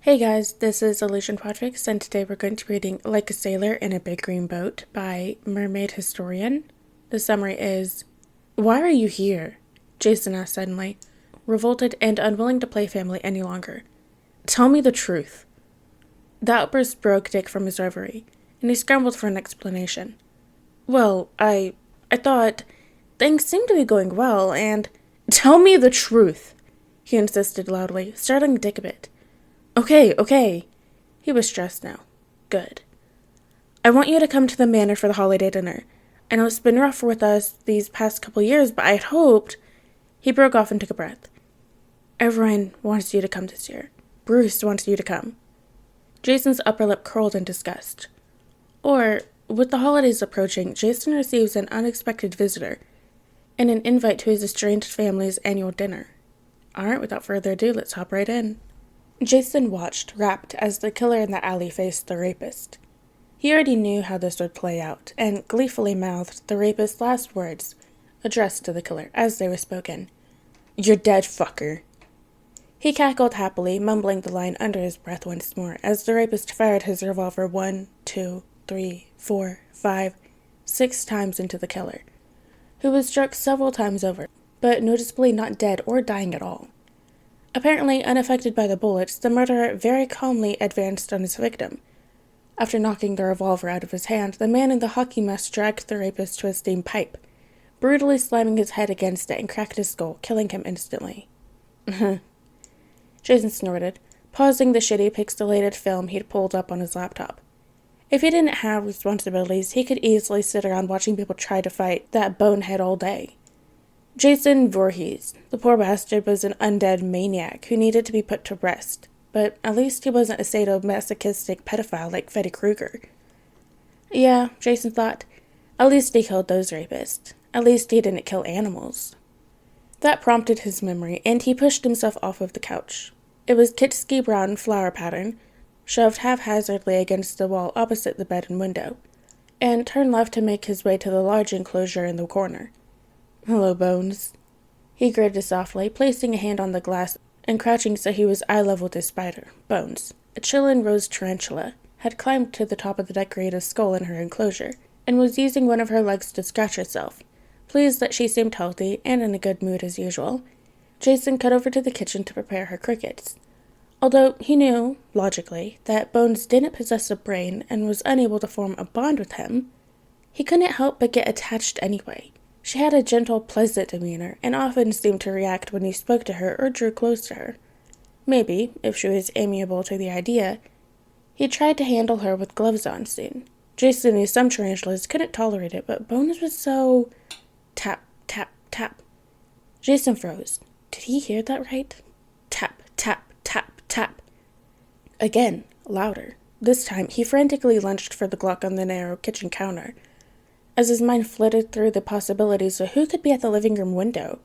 Hey guys, this is Illusion Podfic, and today we're going to be reading Like a Sailor in a Big Green Boat by Mermaid Historian. The summary is, "Why are you here?" Jason asked suddenly, revolted and unwilling to play family any longer. "Tell me the truth." The outburst broke Dick from his reverie, and he scrambled for an explanation. "Well, I thought things seemed to be going well, and—" "Tell me the truth," he insisted loudly, startling Dick a bit. Okay. He was stressed now. Good. "I want you to come to the Manor for the holiday dinner. I know it's been rough with us these past couple years, but I'd hoped—" He broke off and took a breath. "Everyone wants you to come this year. Bruce wants you to come." Jason's upper lip curled in disgust. With the holidays approaching, Jason receives an unexpected visitor and an invite to his estranged family's annual dinner. Alright, without further ado, let's hop right in. Jason watched, rapt, as the killer in the alley faced the rapist. He already knew how this would play out, and gleefully mouthed the rapist's last words, addressed to the killer, as they were spoken. "You're dead, fucker." He cackled happily, mumbling the line under his breath once more, as the rapist fired his revolver 1, 2, 3, 4, 5, 6 times into the killer, who was struck several times over, but noticeably not dead or dying at all. Apparently unaffected by the bullets, the murderer very calmly advanced on his victim. After knocking the revolver out of his hand, the man in the hockey mask dragged the rapist to a steam pipe, brutally slamming his head against it and cracked his skull, killing him instantly. Jason snorted, pausing the shitty pixelated film he'd pulled up on his laptop. If he didn't have responsibilities, he could easily sit around watching people try to fight that bonehead all day. Jason Voorhees, the poor bastard, was an undead maniac who needed to be put to rest, but at least he wasn't a sadomasochistic pedophile like Freddy Krueger. Yeah, Jason thought, at least he killed those rapists. At least he didn't kill animals. That prompted his memory, and he pushed himself off of the couch. It was Kitsky brown flower pattern, shoved haphazardly against the wall opposite the bed and window, and turned left to make his way to the large enclosure in the corner. "Hello, Bones." He gritted softly, placing a hand on the glass and crouching so he was eye-level with his spider. Bones, a Chilean rose tarantula, had climbed to the top of the decorated skull in her enclosure, and was using one of her legs to scratch herself. Pleased that she seemed healthy and in a good mood as usual, Jason cut over to the kitchen to prepare her crickets. Although he knew, logically, that Bones didn't possess a brain and was unable to form a bond with him, he couldn't help but get attached anyway. She had a gentle, pleasant demeanor, and often seemed to react when he spoke to her or drew close to her. Maybe, if she was amiable to the idea, he tried to handle her with gloves on soon. Jason knew some tarantulas couldn't tolerate it, but Bones was so... Tap, tap, tap. Jason froze. Did he hear that right? Tap, tap, tap, tap. Again, louder. This time, he frantically lunged for the Glock on the narrow kitchen counter, as his mind flitted through the possibilities of who could be at the living room window.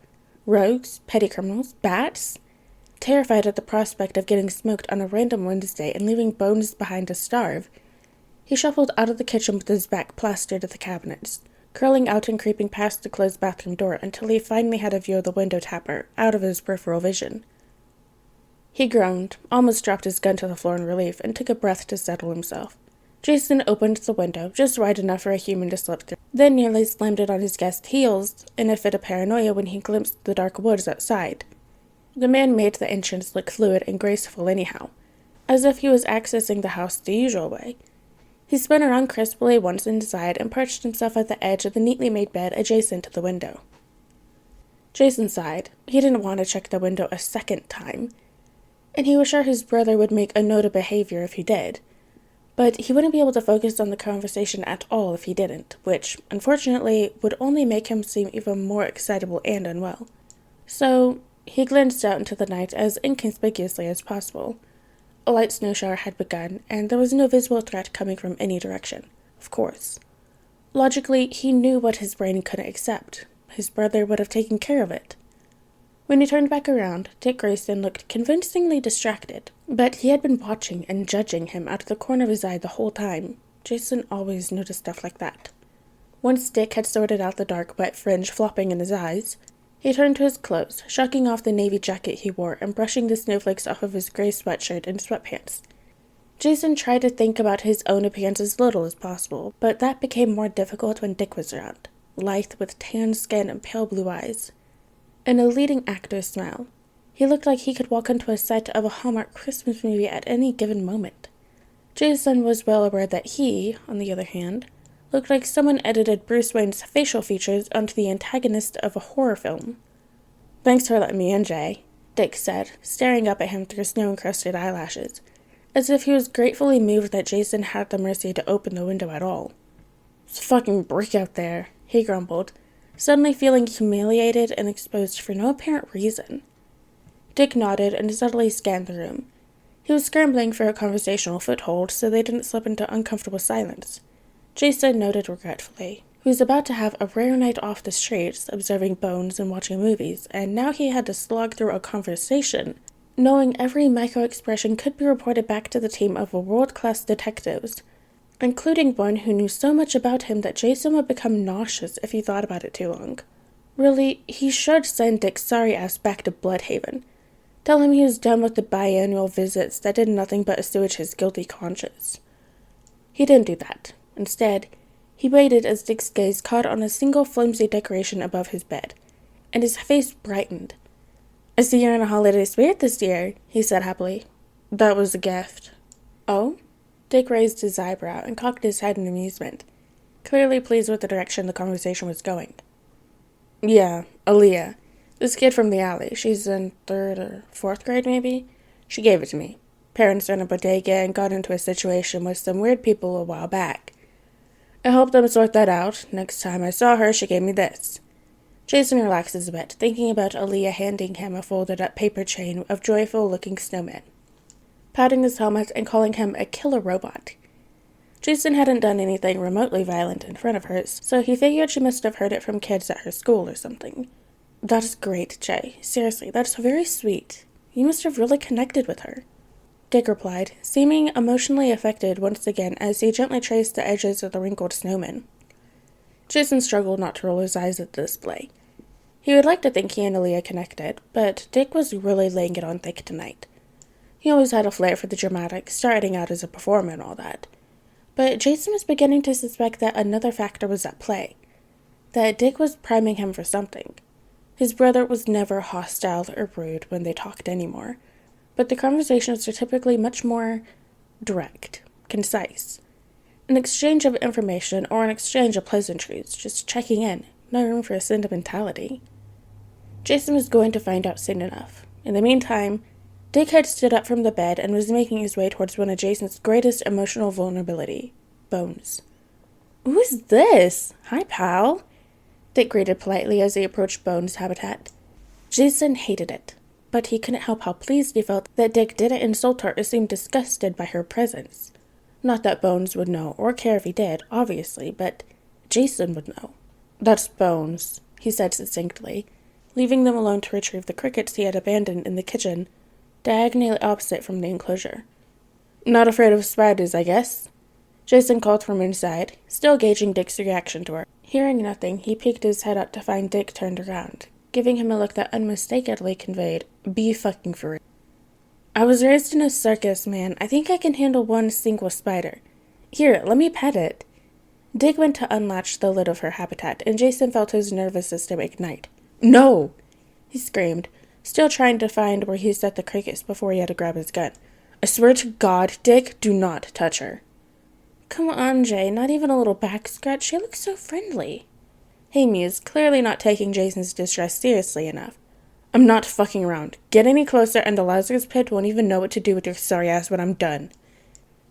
Rogues? Petty criminals? Bats? Terrified at the prospect of getting smoked on a random Wednesday and leaving Bones behind to starve, he shuffled out of the kitchen with his back plastered to the cabinets, curling out and creeping past the closed bathroom door until he finally had a view of the window tapper out of his peripheral vision. He groaned, almost dropped his gun to the floor in relief, and took a breath to settle himself. Jason opened the window, just wide enough for a human to slip through, then nearly slammed it on his guest's heels in a fit of paranoia when he glimpsed the dark woods outside. The man made the entrance look fluid and graceful anyhow, as if he was accessing the house the usual way. He spun around crisply once inside and perched himself at the edge of the neatly made bed adjacent to the window. Jason sighed. He didn't want to check the window a second time, and he was sure his brother would make a note of behavior if he did. But he wouldn't be able to focus on the conversation at all if he didn't, which, unfortunately, would only make him seem even more excitable and unwell. So, he glanced out into the night as inconspicuously as possible. A light snow shower had begun, and there was no visible threat coming from any direction, of course. Logically, he knew what his brain couldn't accept. His brother would have taken care of it. When he turned back around, Dick Grayson looked convincingly distracted, but he had been watching and judging him out of the corner of his eye the whole time. Jason always noticed stuff like that. Once Dick had sorted out the dark, wet fringe flopping in his eyes, He turned to his clothes, shucking off the navy jacket he wore and brushing the snowflakes off of his gray sweatshirt and sweatpants. Jason tried to think about his own appearance as little as possible, but that became more difficult when Dick was around, lithe with tan skin and pale blue eyes. And a leading actor's smile. He looked like he could walk into a set of a Hallmark Christmas movie at any given moment. Jason was well aware that he, on the other hand, looked like someone edited Bruce Wayne's facial features onto the antagonist of a horror film. "Thanks for letting me in, Jay," Dick said, staring up at him through snow-encrusted eyelashes, as if he was gratefully moved that Jason had the mercy to open the window at all. "It's a fucking brick out there," he grumbled, suddenly feeling humiliated and exposed for no apparent reason. Dick nodded and subtly scanned the room. He was scrambling for a conversational foothold so they didn't slip into uncomfortable silence. Jason noted regretfully. He was about to have a rare night off the streets, observing bones and watching movies, and now he had to slog through a conversation, knowing every micro-expression could be reported back to the team of world-class detectives, including one who knew so much about him that Jason would become nauseous if he thought about it too long. Really, he should send Dick's sorry ass back to Bloodhaven. Tell him he was done with the biannual visits that did nothing but assuage his guilty conscience. He didn't do that. Instead, he waited as Dick's gaze caught on a single flimsy decoration above his bed, and his face brightened. "I see you're in a holiday spirit this year," he said happily. "That was a gift." "Oh?" Dick raised his eyebrow and cocked his head in amusement, clearly pleased with the direction the conversation was going. "Yeah, Aaliyah. This kid from the alley. She's in 3rd or 4th grade, maybe? She gave it to me. Parents ran a bodega and got into a situation with some weird people a while back. I helped them sort that out. Next time I saw her, she gave me this." Jason relaxes a bit, thinking about Aaliyah handing him a folded-up paper chain of joyful-looking snowmen, patting his helmet and calling him a killer robot. Jason hadn't done anything remotely violent in front of her, so he figured she must have heard it from kids at her school or something. "That is great, Jay. Seriously, that's very sweet. You must have really connected with her," Dick replied, seeming emotionally affected once again as he gently traced the edges of the wrinkled snowman. Jason struggled not to roll his eyes at the display. He would like to think he and Aaliyah connected, but Dick was really laying it on thick tonight. He always had a flair for the dramatic, starting out as a performer and all that. But Jason was beginning to suspect that another factor was at play, that Dick was priming him for something. His brother was never hostile or rude when they talked anymore, but the conversations were typically much more direct, concise. An exchange of information or an exchange of pleasantries, just checking in, no room for sentimentality. Jason was going to find out soon enough. In the meantime, Dick had stood up from the bed and was making his way towards one of Jason's greatest emotional vulnerability, Bones. "Who's this? Hi, pal," Dick greeted politely as he approached Bones' habitat. Jason hated it, but he couldn't help how pleased he felt that Dick didn't insult her or seem disgusted by her presence. Not that Bones would know or care if he did, obviously, but Jason would know. "That's Bones," he said succinctly, leaving them alone to retrieve the crickets he had abandoned in the kitchen, diagonally opposite from the enclosure. "Not afraid of spiders, I guess?" Jason called from inside, still gauging Dick's reaction to her. Hearing nothing, he peeked his head up to find Dick turned around, giving him a look that unmistakably conveyed, "Be fucking for real." "I was raised in a circus, man. I think I can handle one single spider. Here, let me pet it." Dick went to unlatch the lid of her habitat, and Jason felt his nervous system ignite. "No!" he screamed, still trying to find where he set the crickets before he had to grab his gun. "I swear to God, Dick, do not touch her." "Come on, Jay, not even a little back scratch. She looks so friendly." Amy is clearly not taking Jason's distress seriously enough. "I'm not fucking around. Get any closer and the Lazarus Pit won't even know what to do with your sorry ass when I'm done."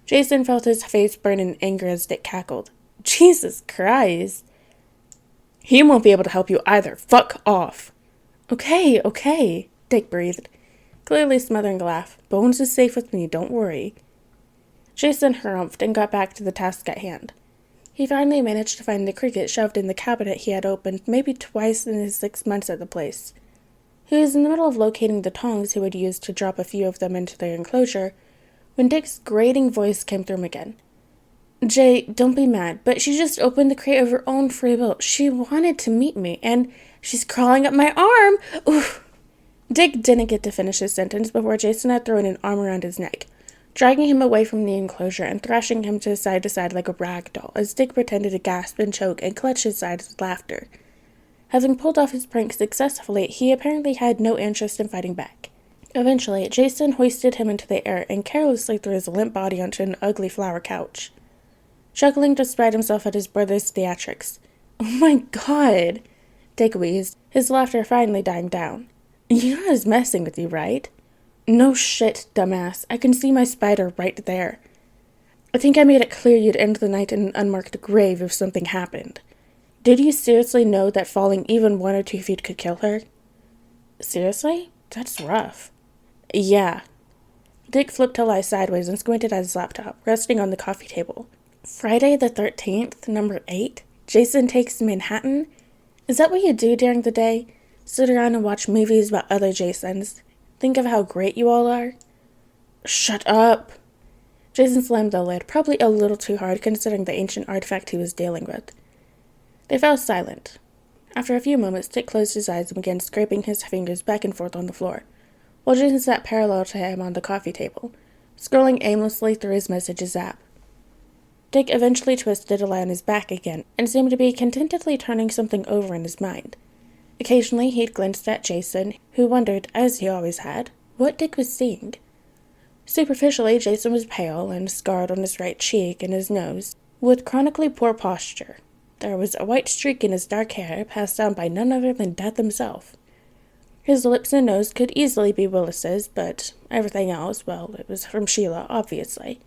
Jason felt his face burn in anger as Dick cackled. "Jesus Christ." "He won't be able to help you either. Fuck off." Okay, Dick breathed, clearly smothering a laugh. "Bones is safe with me, don't worry." Jason harumphed and got back to the task at hand. He finally managed to find the cricket shoved in the cabinet he had opened maybe twice in his 6 months at the place. He was in the middle of locating the tongs he would use to drop a few of them into their enclosure when Dick's grating voice came through him again. "Jay, don't be mad, but she just opened the crate of her own free will. She wanted to meet me, and She's crawling up my arm! Oof! Dick didn't get to finish his sentence before Jason had thrown an arm around his neck, dragging him away from the enclosure and thrashing him to side like a rag doll as Dick pretended to gasp and choke and clutch his sides with laughter. Having pulled off his prank successfully, he apparently had no interest in fighting back. Eventually, Jason hoisted him into the air and carelessly threw his limp body onto an ugly flower couch, chuckling despite himself at his brother's theatrics. "Oh my god," Dick wheezed, his laughter finally dying down. "You know I was messing with you, right?" "No shit, dumbass. I can see my spider right there. I think I made it clear you'd end the night in an unmarked grave if something happened. Did you seriously know that falling even 1 or 2 feet could kill her?" "Seriously? That's rough." "Yeah." Dick flipped to lie sideways and squinted at his laptop, resting on the coffee table. "Friday the 13th, number 8? Jason Takes Manhattan? Is that what you do during the day? Sit around and watch movies about other Jasons? Think of how great you all are?" "Shut up!" Jason slammed the lid, probably a little too hard considering the ancient artifact he was dealing with. They fell silent. After a few moments, Dick closed his eyes and began scraping his fingers back and forth on the floor, while Jason sat parallel to him on the coffee table, scrolling aimlessly through his messages app. Dick eventually twisted to lie on his back again and seemed to be contentedly turning something over in his mind. Occasionally he'd glanced at Jason, who wondered, as he always had, what Dick was seeing. Superficially, Jason was pale and scarred on his right cheek and his nose, with chronically poor posture. There was a white streak in his dark hair, passed down by none other than Death himself. His lips and nose could easily be Willis's, but everything else, well, it was from Sheila, obviously.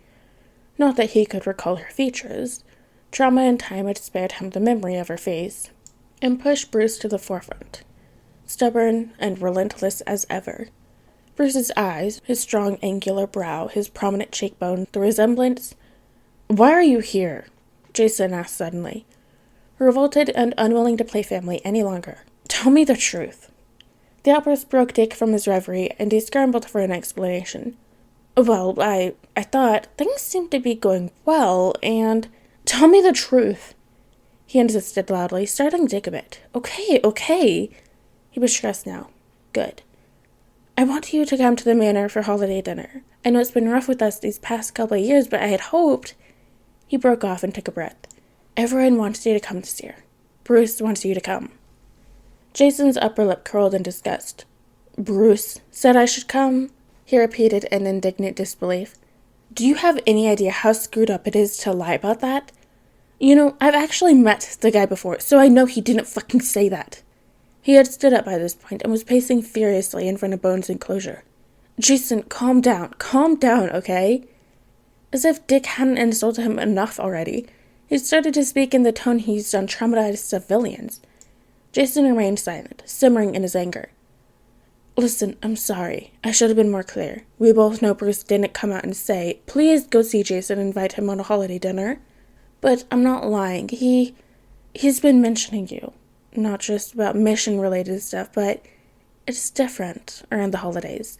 Not that he could recall her features. Trauma and time had spared him the memory of her face, and pushed Bruce to the forefront, stubborn and relentless as ever. Bruce's eyes, his strong angular brow, his prominent cheekbone, the resemblance— "Why are you here?" Jason asked suddenly, revolted and unwilling to play family any longer. "Tell me the truth." The outburst broke Dick from his reverie, and he scrambled for an explanation. "Well, I thought things seemed to be going well, and—" "Tell me the truth," he insisted loudly, startling Dick a bit. Okay. He was stressed now. "Good. I want you to come to the Manor for holiday dinner. I know it's been rough with us these past couple of years, but I had hoped—" He broke off and took a breath. "Everyone wants you to come this year. Bruce wants you to come." Jason's upper lip curled in disgust. "Bruce said I should come?" he repeated in indignant disbelief. "Do you have any idea how screwed up it is to lie about that? You know, I've actually met the guy before, so I know he didn't fucking say that." He had stood up by this point and was pacing furiously in front of Bones' enclosure. "Jason, calm down, okay?" As if Dick hadn't insulted him enough already, he started to speak in the tone he used on traumatized civilians. Jason remained silent, simmering in his anger. "Listen, I'm sorry. I should have been more clear. We both know Bruce didn't come out and say, 'Please go see Jason and invite him on a holiday dinner.' But I'm not lying. He's been mentioning you. Not just about mission-related stuff, but it's different around the holidays.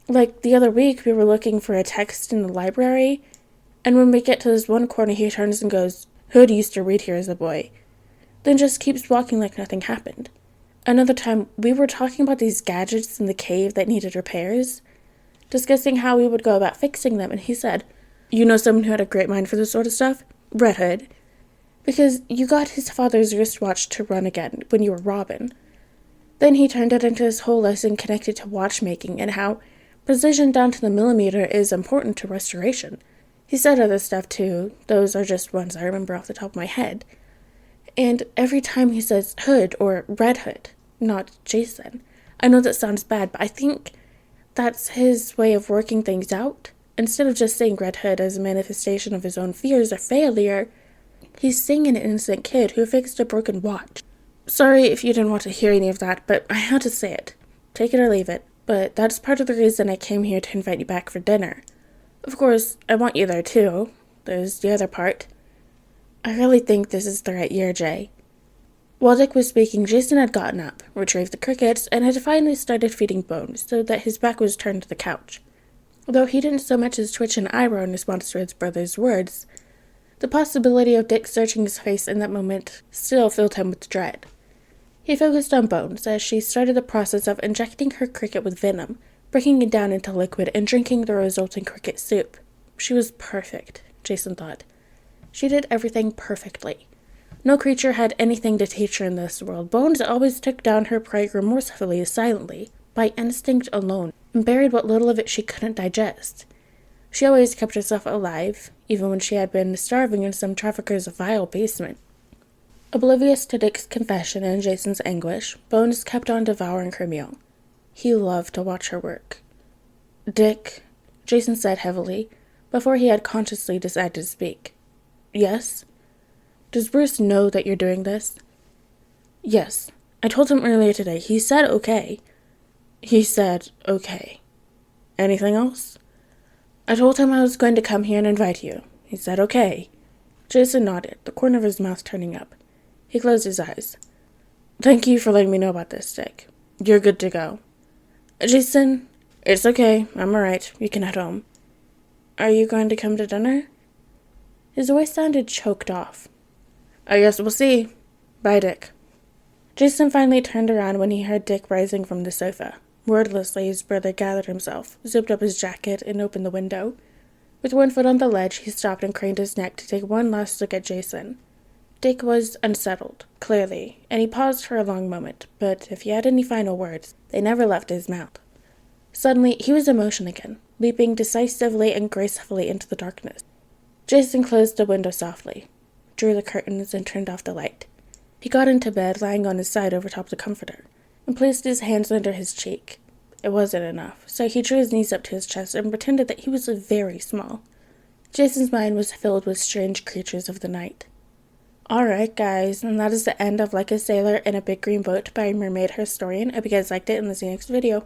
Like the other week, we were looking for a text in the library, and when we get to this one corner, he turns and goes, 'Hood used to read here as a boy.' Then just keeps walking like nothing happened. Another time, we were talking about these gadgets in the cave that needed repairs, discussing how we would go about fixing them, and he said, 'You know someone who had a great mind for this sort of stuff? Red Hood. Because you got his father's wristwatch to run again when you were Robin.' Then he turned it into this whole lesson connected to watchmaking and how precision down to the millimeter is important to restoration. He said other stuff too. Those are just ones I remember off the top of my head. And every time he says Hood or Red Hood, not Jason. I know that sounds bad, but I think that's his way of working things out. Instead of just saying Red Hood as a manifestation of his own fears or failure, he's seeing an innocent kid who fixed a broken watch. Sorry if you didn't want to hear any of that, but I had to say it. Take it or leave it. But that's part of the reason I came here to invite you back for dinner. Of course, I want you there too. There's the other part. I really think this is the right year, Jay." While Dick was speaking, Jason had gotten up, retrieved the crickets, and had finally started feeding Bones, so that his back was turned to the couch. Though he didn't so much as twitch an eyebrow in response to his brother's words, the possibility of Dick searching his face in that moment still filled him with dread. He focused on Bones as she started the process of injecting her cricket with venom, breaking it down into liquid, and drinking the resulting cricket soup. She was perfect, Jason thought. She did everything perfectly. No creature had anything to teach her in this world. Bones always took down her prey remorsefully, silently, by instinct alone, and buried what little of it she couldn't digest. She always kept herself alive, even when she had been starving in some trafficker's vile basement. Oblivious to Dick's confession and Jason's anguish, Bones kept on devouring her meal. He loved to watch her work. "Dick," Jason said heavily, before he had consciously decided to speak. "Yes? Does Bruce know that you're doing this?" "Yes. I told him earlier today. He said okay." "He said okay. Anything else?" "I told him I was going to come here and invite you. He said okay." Jason nodded, the corner of his mouth turning up. He closed his eyes. "Thank you for letting me know about this, Dick. You're good to go." "Jason, it's okay. I'm alright. You can head home." "Are you going to come to dinner?" His voice sounded choked off. "I guess we'll see. Bye, Dick." Jason finally turned around when he heard Dick rising from the sofa. Wordlessly, his brother gathered himself, zipped up his jacket, and opened the window. With one foot on the ledge, he stopped and craned his neck to take one last look at Jason. Dick was unsettled, clearly, and he paused for a long moment, but if he had any final words, they never left his mouth. Suddenly, he was in motion again, leaping decisively and gracefully into the darkness. Jason closed the window softly, drew the curtains, and turned off the light. He got into bed, lying on his side over top the comforter, and placed his hands under his cheek. It wasn't enough, so he drew his knees up to his chest and pretended that he was very small. Jason's mind was filled with strange creatures of the night. Alright, guys, and that is the end of Like a Sailor in a Big Green Boat by Mermaid Historian. I hope you guys liked it, and I'll see you next video.